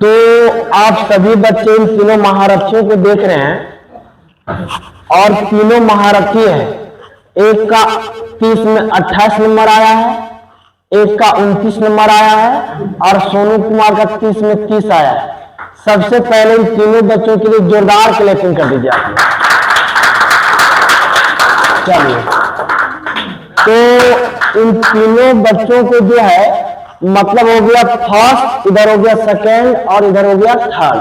तो आप सभी बच्चे इन तीनों महारथियों को देख रहे हैं और तीनों महारथी हैं। एक का 30 में 28 नंबर आया है, एक का 29 नंबर आया है और सोनू कुमार का 30 में 30 आया है। सबसे पहले इन तीनों बच्चों के लिए जोरदार क्लैपिंग कर दीजिए आप लोग। चलिए, तो इन तीनों बच्चों को जो है मतलब हो गया फर्स्ट, इधर हो गया सेकेंड और इधर हो गया थर्ड।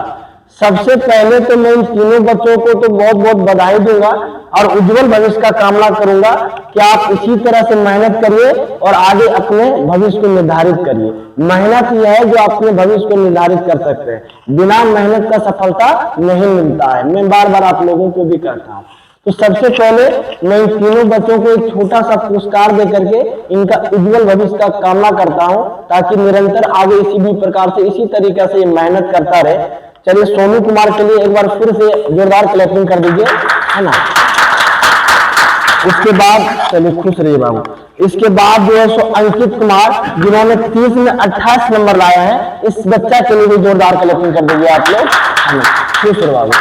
सबसे पहले तो मैं इन तीनों बच्चों को तो बहुत बहुत बधाई दूंगा और उज्जवल भविष्य का कामना करूंगा कि आप इसी तरह से मेहनत करिए और आगे अपने भविष्य को निर्धारित करिए। मेहनत ही है जो अपने भविष्य को निर्धारित कर सकते हैं। बिना मेहनत का सफलता नहीं मिलता है। मैं बार बार आप लोगों को भी कहता हूँ। तो सबसे पहले मैं इन तीनों बच्चों को एक छोटा सा पुरस्कार दे करके इनका उज्जवल भविष्य का कामना करता हूं, ताकि निरंतर आगे इसी भी प्रकार से इसी तरीके से मेहनत करता रहे। चलिए, सोनू कुमार के लिए एक बार फिर से जोरदार क्लैपिंग कर दीजिए, है ना। इसके बाद चलिए, खुश रहिए बाबू। इसके बाद जो है सो अंकित कुमार, जिन्होंने 30 में 28 नंबर लाया है, इस बच्चा के लिए भी जोरदार क्लैपिंग कर दीजिए आप लोग, है ना। खुश रहो बाबू।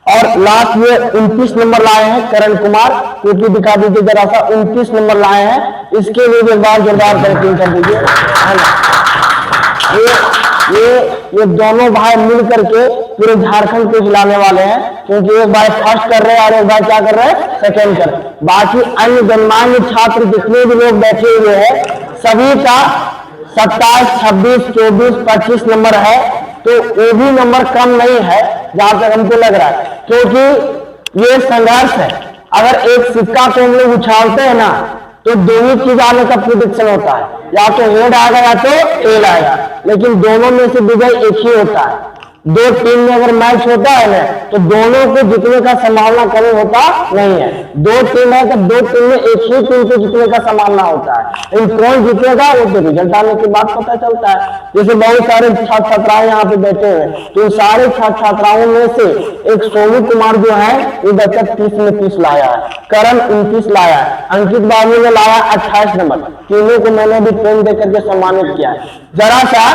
और लास्ट ये 29 नंबर लाए हैं करण कुमार, क्योंकि दिखा दीजिए जरा सा, 29 नंबर लाए हैं, इसके लिए भी जोरदार क्लैपिंग कर दीजिए, है ना। ये दोनों भाई मिल करके पूरे झारखंड को हिलाने वाले हैं, क्योंकि एक भाई फर्स्ट कर रहे हैं और एक भाई क्या कर रहे हैं, सेकेंड कर रहे हैं। बाकी अन्य गणमान्य छात्र जितने भी लोग बैठे हुए हैं, सभी का 27, 26, 24, 25 नंबर है। तो वो भी नंबर कम नहीं है जहां तक हमको लग रहा है, क्योंकि ये संघर्ष है। अगर एक सिक्का को हम लोग उछालते हैं ना, तो दोनों चीज आने का प्रेडिक्शन होता है, या तो हेड आएगा या तो टेल आएगा, लेकिन दोनों में से विजय एक ही होता है। दो टीम में अगर मैच होता है ना, तो दोनों को जीतने का संभावना कभी होता नहीं है। दो टीम है तो दो टीम में एक ही टीम को जीतने का संभावना होता है, लेकिन कौन जीतेगा वो तो रिजल्ट आने के बाद पता चलता है। जैसे बहुत सारे छात्र छात्राएं यहाँ पे बैठे हुए, तो सारे छात्र छात्राओं में से एक सोनू कुमार जो है, ये बच्चा 30 में 30 लाया है, करण 29 लाया है, अंकित बाबू ने लाया 28 नंबर। तीनों को मैंने भी पेन देकर के सम्मानित किया है। जरा सा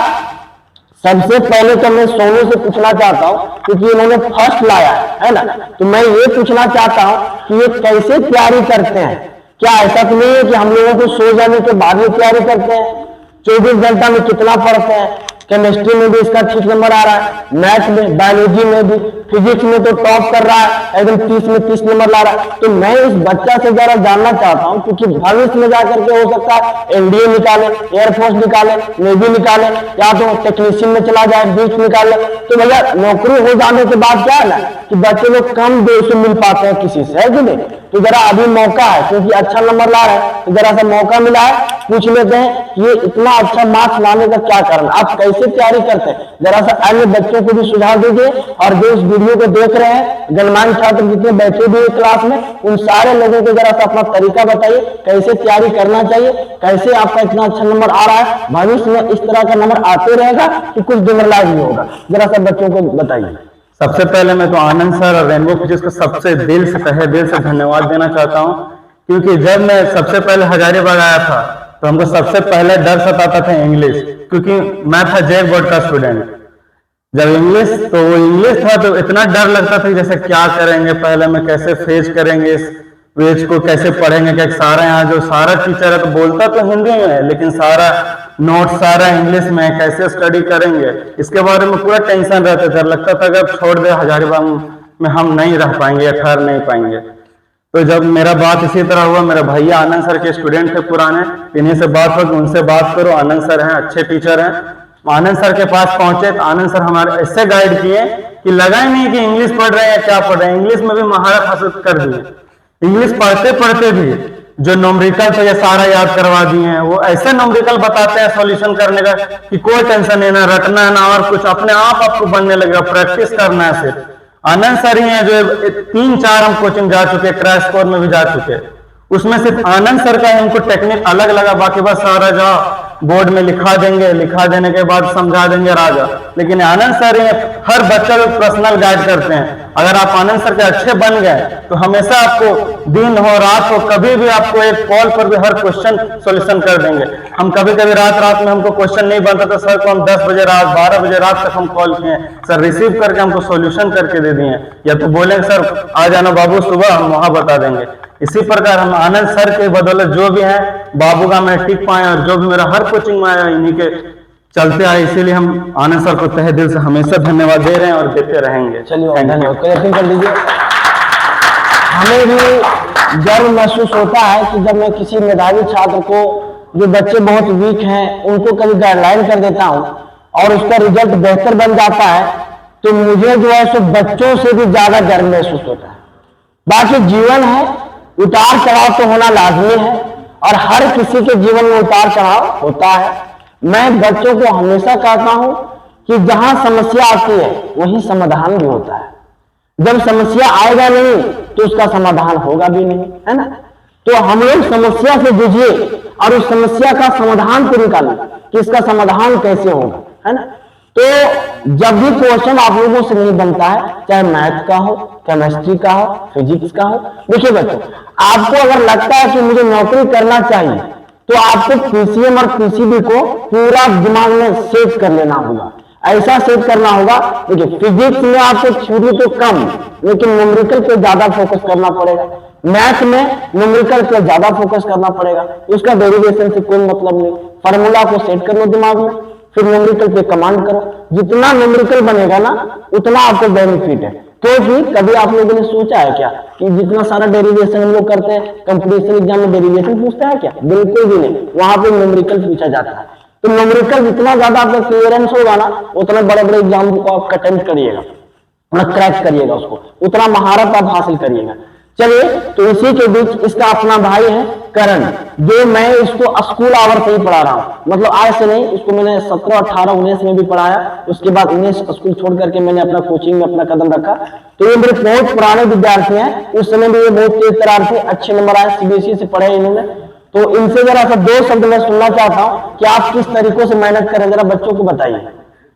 सबसे पहले तो मैं सोनू से पूछना चाहता हूँ, क्योंकि इन्होंने फर्स्ट लाया है ना, तो मैं ये पूछना चाहता हूँ कि ये कैसे तैयारी करते हैं। क्या ऐसा तो नहीं है कि हम लोगों को सो जाने के बाद में तैयारी करते हैं? 24 घंटा में कितना पढ़ते हैं? केमिस्ट्री में भी इसका ठीक नंबर आ रहा है, मैथ में, बायोलॉजी में भी, फिजिक्स में तो टॉप कर रहा है, एकदम 30 में 30 नंबर ला रहा है। तो मैं इस बच्चा से जरा जानना चाहता हूं, क्योंकि भविष्य में जाकर के हो सकता है एनडीए निकाले, एयरफोर्स निकाले, नेवी निकाले, या तो टेक्नीशियन में चला जाए, बीच निकाले। तो भैया नौकरी हो जाने के बाद क्या है ना कि बच्चे लोग कम देर से मिल पाते हैं किसी से, है कि नहीं। तो जरा अभी मौका है, क्योंकि अच्छा नंबर ला रहे हैं, तो जरा सा मौका मिला है, पूछ लेते हैं कि ये इतना अच्छा मार्क्स लाने का क्या कारण, आप कैसे तैयारी करते हैं। जरा सा अन्य बच्चों को भी सुझाव दीजिए, और जो इस वीडियो को देख रहे हैं, गणमान्य छात्र जितने बैठे भी हैं क्लास में, उन सारे लोगों को जरा सा अपना तरीका बताइए, कैसे तैयारी करना चाहिए, कैसे आपका इतना अच्छा नंबर आ रहा है। भविष्य में इस तरह का नंबर आते रहेगा कि कुछ डिमोरलाइज नहीं होगा, जरा सा बच्चों को बताइए। सबसे पहले मैं तो आनंद सर और रेनबो फिजिक्स को सबसे दिल से तहे दिल से धन्यवाद देना चाहता हूं, क्योंकि जब मैं सबसे पहले हजारीबाग आया था तो हमको सबसे पहले डर सताता था इंग्लिश, क्योंकि मैं था जैक बोर्ड का स्टूडेंट। जब इंग्लिश तो वो इंग्लिश था तो इतना डर लगता था जैसे क्या करेंगे, पहले में कैसे फेस करेंगे इस पेज को, कैसे पढ़ेंगे, क्या सारा यहाँ जो सारा टीचर है तो बोलता तो हिंदी में है, लेकिन सारा नोट सारा इंग्लिश में है, कैसे स्टडी करेंगे, इसके बारे में पूरा टेंशन रहता था। लगता था अगर छोड़ दे हजारीबाग में हम नहीं रह पाएंगे या ठहर नहीं पाएंगे। तो जब मेरा बात इसी तरह हुआ, मेरे भैया आनंद सर के स्टूडेंट थे पुराने, इन्हीं से बात हो कि उनसे बात करो, आनंद सर हैं, अच्छे टीचर हैं। आनंद सर के पास पहुंचे तो आनंद सर हमारे ऐसे गाइड किए कि लगा ही नहीं कि इंग्लिश पढ़ रहे हैं, क्या पढ़ रहे हैं, इंग्लिश में भी महारत हासिल कर दिए। इंग्लिश पढ़ते पढ़ते भी जो न्यूमेरिकल थे ये सारा याद करवा दिए हैं। वो ऐसे न्यूमेरिकल बताते हैं सॉल्यूशन करने का कि कोई टेंशन नहीं, ना रटना है ना और कुछ, अपने आप आपको बनने लगेगा, प्रैक्टिस करना है सिर्फ। आनंद सर ही हैं जो 3-4 हम कोचिंग जा चुके, क्रैश कोर्स में भी जा चुके, उसमें सिर्फ आनंद सर का हमको टेक्निक अलग लगा, बाकी बस सारा जाओ बोर्ड में लिखा देंगे, लिखा देने के बाद समझा देंगे राजा। लेकिन आनंद सर हर बच्चा को पर्सनल गाइड करते हैं, अगर आप आनंद सर के अच्छे बन गए तो हमेशा आपको दिन हो रात हो कभी भी आपको एक कॉल पर भी हर क्वेश्चन सॉल्यूशन कर देंगे। हम कभी कभी रात में हमको क्वेश्चन नहीं बनता तो सर को हम 10 बजे रात 12 बजे रात तक हम कॉल किए, सर रिसीव करके हमको सॉल्यूशन करके दे दिए, या तो बोलेंगे सर आ जाना बाबू सुबह, हम वहां बता देंगे। इसी प्रकार हम आनंद सर के बदौलत जो भी है बाबू का मैं टिक पाए, और जो भी मेरा हर कोचिंग में आया इन्हीं के चलते आए, इसीलिए हम आनंद सर को तहे दिल से हमेशा धन्यवाद दे रहे हैं और देते रहेंगे। चलिए धन्यवाद कर लीजिए। हमें भी गर्व महसूस होता है कि जब मैं किसी मेधावी छात्र को, जो बच्चे बहुत वीक हैं, उनको कभी गाइडलाइन कर देता हूँ और उसका रिजल्ट बेहतर बन जाता है, तो मुझे जो है सो बच्चों से भी ज्यादा गर्व महसूस होता है। बाकी जीवन है, उतार चढ़ाव तो होना लाजमी है और हर किसी के जीवन में उतार चढ़ाव होता है। मैं बच्चों को हमेशा कहता हूं कि जहां समस्या आती है वहीं समाधान भी होता है। जब समस्या आएगा नहीं तो उसका समाधान होगा भी नहीं, है ना। तो हम लोग समस्या से जूझिए और उस समस्या का समाधान को निकालिए कि इसका समाधान कैसे होगा, है ना। तो जब भी क्वेश्चन आप लोगों से नहीं बनता है, चाहे मैथ का हो, केमिस्ट्री का हो, फिजिक्स का हो, देखिए बच्चों, आपको अगर लगता है कि मुझे नौकरी करना चाहिए तो आपको पीसीएम और पीसीबी को पूरा दिमाग में सेट कर लेना होगा। ऐसा सेट करना होगा, देखिए फिजिक्स में आपको थ्योरी तो कम लेकिन न्यूमेरिकल पे ज्यादा फोकस करना पड़ेगा, मैथ में न्यूमेरिकल पे ज्यादा फोकस करना पड़ेगा। उसका डेरिवेशन से कोई मतलब नहीं, फार्मूला को सेट कर लो दिमाग में, फिर न्यूमेरिकल पे कमांड करो। जितना न्यूमेरिकल बनेगा ना उतना आपको बेनिफिट है। क्योंकि कभी आप लोगों ने सोचा है क्या कि जितना सारा डेरिवेशन हम लोग करते हैं, कंपटीशन एग्जाम में डेरिवेशन पूछता है क्या? बिल्कुल भी नहीं, वहां पे न्यूमेरिकल पूछा जाता है। तो न्यूमेरिकल जितना ज्यादा आपका क्लियरेंस होगा ना, उतना बड़े बड़े एग्जाम को आप अटेम्प्ट करिएगा, क्रैक करिएगा उसको, उतना महारत आप हासिल करिएगा। चलिए, तो इसी के बीच इसका अपना भाई है करण, जो मैं इसको स्कूल आवर से ही पढ़ा रहा हूँ, मतलब आज से नहीं, इसको मैंने 17, 18, 19 में भी पढ़ाया। उसके बाद 19 स्कूल छोड़ करके मैंने अपना कोचिंग में अपना कदम रखा। तो ये मेरे बहुत पुराने विद्यार्थी हैं, उस समय भी ये बहुत तेज तरार थे, अच्छे नंबर आए, सीबीएसई से पढ़े इन्होंने। तो इनसे जरा सा 2 शब्द मैं सुनना चाहता हूँ कि आप किस तरीकों से मेहनत करें, जरा बच्चों को बताइए।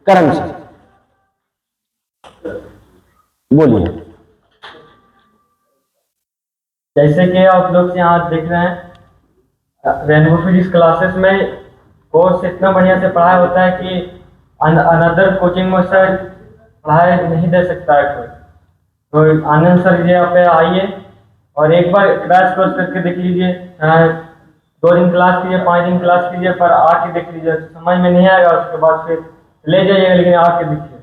करण से बोलिए। जैसे कि आप लोग यहाँ देख रहे हैं, रेनबो फिजिक्स क्लासेस में कोर्स इतना बढ़िया से पढ़ाई होता है कि अनदर कोचिंग में सर पढ़ाई नहीं दे सकता है कोई। तो आनंद सर जी यहाँ पे आइए और एक बार क्रैश कोर्स करके देख लीजिए। 2 दिन क्लास कीजिए, 5 दिन क्लास कीजिए, पर आके देख लीजिए, समझ में नहीं आएगा उसके बाद फिर ले जाइएगा, लेकिन आके देखिए।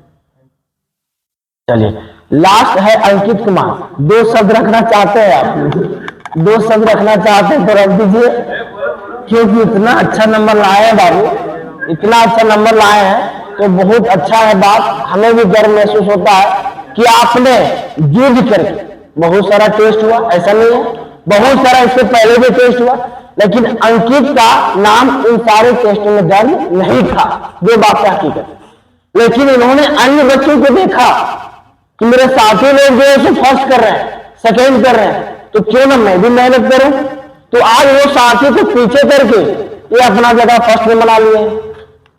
चलिए, लास्ट है अंकित कुमार, 2 शब्द रखना चाहते हैं आप? 2 शब्द रखना चाहते हैं तो रख दीजिए, क्योंकि इतना अच्छा नंबर लाए हैं बाबू, इतना अच्छा नंबर लाए हैं तो बहुत अच्छा है बात। हमें भी गर्व महसूस होता है कि आपने जूझ करके, बहुत सारा टेस्ट हुआ, ऐसा नहीं है, बहुत सारा इससे पहले भी टेस्ट हुआ, लेकिन अंकित का नाम इन सारे टेस्टों में दर्ज नहीं था, जो बात है हकीकत। लेकिन इन्होंने अन्य बच्चों को देखा कि मेरे साथी लोग जो है सो फर्स्ट कर रहे हैं, सेकेंड कर रहे हैं, तो क्यों ना मैं भी मेहनत करूं। तो आज वो साथी को पीछे करके ये अपना जगह फर्स्ट में बना लिए,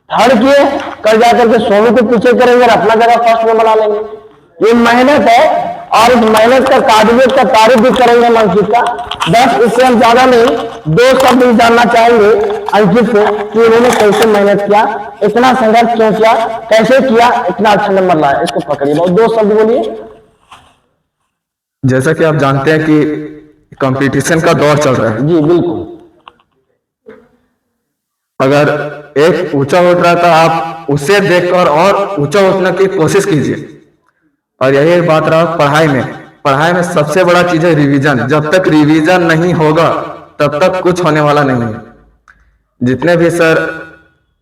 थर्ड किए, कल जाकर के सोनू को पीछे करेंगे और अपना जगह फर्स्ट में बना लेंगे। ये मेहनत है और इस मेहनत का काबिलियत का तारीफ भी करेंगे हम अंकित का। बस इससे हम ज्यादा नहीं, 2 शब्द जानना चाहेंगे अंकित से कि उन्होंने कैसे मेहनत किया, इतना संघर्ष क्यों किया, कैसे किया, इतना अच्छा नंबर लाया। इसको पकड़िए, बहुत 2 शब्द बोलिए। जैसा कि आप जानते हैं कि कंपटीशन का दौर चल रहा है। जी बिल्कुल। अगर एक ऊंचा उठ रहा था, आप उसे देखकर और ऊंचा उठने की कोशिश कीजिए। और यही बात रहा पढ़ाई में सबसे बड़ा चीज है रिवीजन। जब तक रिवीजन नहीं होगा तब तक कुछ होने वाला नहीं है। जितने भी सर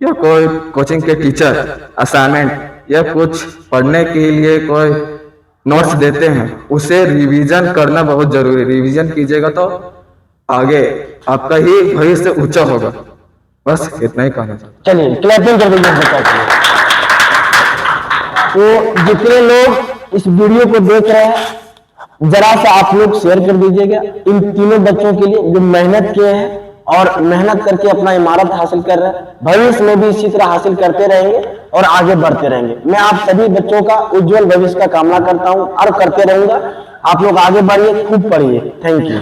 या कोई कोचिंग के टीचर असाइनमेंट या कुछ पढ़ने के लिए कोई नोट्स देते हैं, उसे रिवीजन करना बहुत जरूरी है। रिवीजन कीजिएगा तो आगे आपका ही भविष्य ऊंचा होगा। बस इतना ही कहना चाहिए। चलिए क्लैपिंग कर दीजिए बच्चा के लिए। तो जितने लोग इस वीडियो को देख रहे हैं, जरा सा आप लोग शेयर कर दीजिएगा इन तीनों बच्चों के लिए जो मेहनत किए हैं और मेहनत करके अपना इमारत हासिल कर रहे हैं। भविष्य में भी इसी तरह हासिल करते रहेंगे और आगे बढ़ते रहेंगे। मैं आप सभी बच्चों का उज्जवल भविष्य का कामना करता हूं और करते रहूंगा। आप लोग आगे बढ़िए, खूब पढ़िए। Thank you.